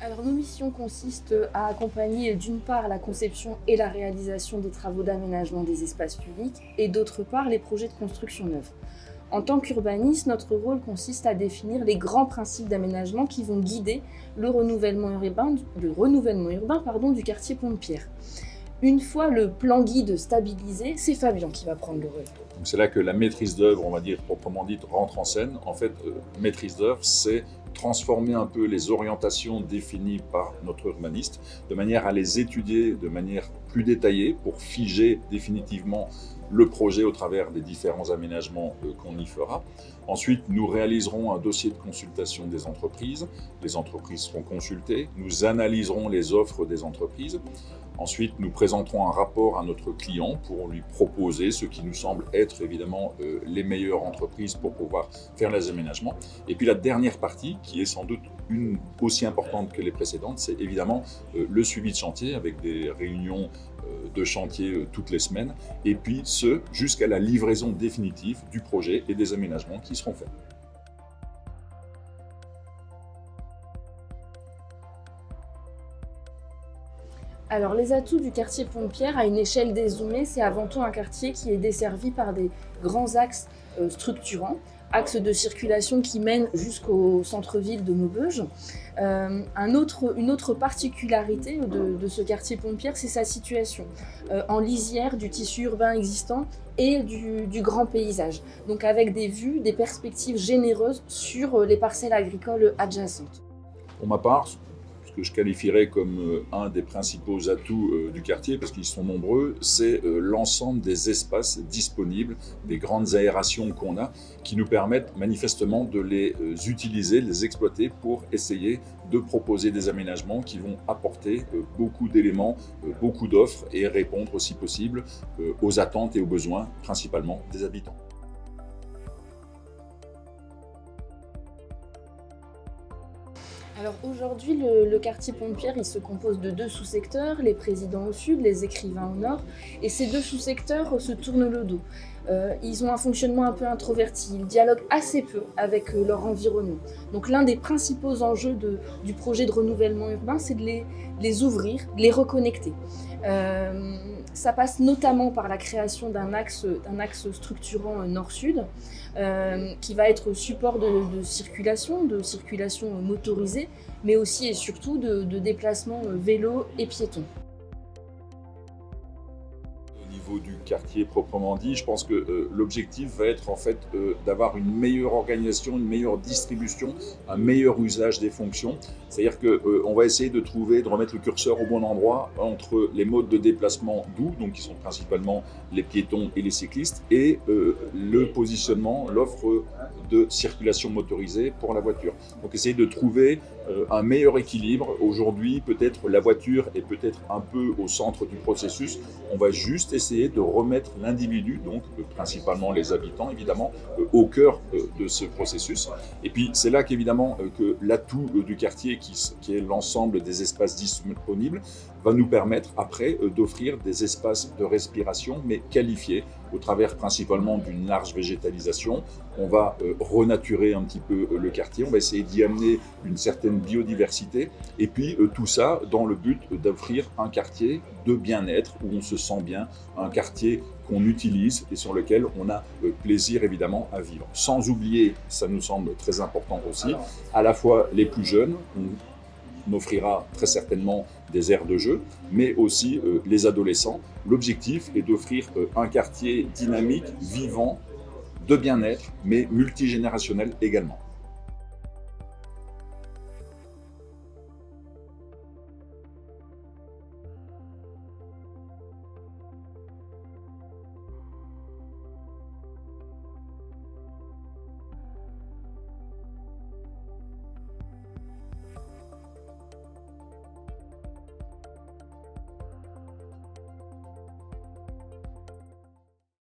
Alors, nos missions consistent à accompagner d'une part la conception et la réalisation des travaux d'aménagement des espaces publics et d'autre part les projets de construction neuve. En tant qu'urbaniste, notre rôle consiste à définir les grands principes d'aménagement qui vont guider le renouvellement urbain du quartier Pont-de-Pierre. Une fois le plan guide stabilisé, c'est Fabien qui va prendre le relais. C'est là que la maîtrise d'œuvre, on va dire proprement dite, rentre en scène. En fait, maîtrise d'œuvre, c'est transformer un peu les orientations définies par notre urbaniste de manière à les étudier de manière plus détaillée pour figer définitivement le projet au travers des différents aménagements qu'on y fera. Ensuite, nous réaliserons un dossier de consultation des entreprises. Les entreprises seront consultées. Nous analyserons les offres des entreprises. Ensuite, nous présenterons un rapport à notre client pour lui proposer ce qui nous semble être évidemment les meilleures entreprises pour pouvoir faire les aménagements. Et puis la dernière partie, qui est sans doute aussi importante que les précédentes, c'est évidemment le suivi de chantier avec des réunions de chantier toutes les semaines, et puis ce, jusqu'à la livraison définitive du projet et des aménagements qui seront faits. Alors, les atouts du quartier Pont-de-Pierre à une échelle dézoomée, c'est avant tout un quartier qui est desservi par des grands axes structurants, axes de circulation qui mènent jusqu'au centre-ville de Maubeuge. Une autre particularité de ce quartier Pont-de-Pierre, c'est sa situation, en lisière du tissu urbain existant et du grand paysage, donc avec des vues, des perspectives généreuses sur les parcelles agricoles adjacentes. Pour ma part, que je qualifierais comme un des principaux atouts du quartier, parce qu'ils sont nombreux, c'est l'ensemble des espaces disponibles, des grandes aérations qu'on a, qui nous permettent manifestement de les utiliser, de les exploiter pour essayer de proposer des aménagements qui vont apporter beaucoup d'éléments, beaucoup d'offres et répondre aussi possible aux attentes et aux besoins, principalement des habitants. Alors aujourd'hui, le quartier Pont-de-Pierre, il se compose de deux sous-secteurs, les présidents au sud, les écrivains au nord, et ces deux sous-secteurs se tournent le dos. Ils ont un fonctionnement un peu introverti, ils dialoguent assez peu avec leur environnement. Donc l'un des principaux enjeux du projet de renouvellement urbain, c'est de les ouvrir, de les reconnecter. Ça passe notamment par la création d'un axe structurant nord-sud, qui va être support de circulation motorisée, mais aussi et surtout de déplacement vélo et piéton. Au niveau du quartier proprement dit, je pense que l'objectif va être en fait d'avoir une meilleure organisation, une meilleure distribution, un meilleur usage des fonctions. C'est-à-dire qu'on va essayer de remettre le curseur au bon endroit entre les modes de déplacement doux, donc qui sont principalement les piétons et les cyclistes, et le positionnement, l'offre de circulation motorisée pour la voiture. Donc essayer de trouver un meilleur équilibre. Aujourd'hui, peut-être la voiture est peut-être un peu au centre du processus. On va juste essayer de remettre l'individu, donc principalement les habitants évidemment, au cœur de ce processus. Et puis c'est là qu'évidemment que l'atout du quartier, qui est l'ensemble des espaces disponibles, va nous permettre après d'offrir des espaces de respiration, mais qualifiés, au travers principalement d'une large végétalisation. On va renaturer un petit peu le quartier, on va essayer d'y amener une certaine biodiversité, et puis tout ça dans le but d'offrir un quartier de bien-être, où on se sent bien, un quartier qu'on utilise et sur lequel on a plaisir évidemment à vivre. Sans oublier, ça nous semble très important aussi, à la fois les plus jeunes, on offrira très certainement des aires de jeu, mais aussi les adolescents. L'objectif est d'offrir un quartier dynamique, vivant, de bien-être, mais multigénérationnel également.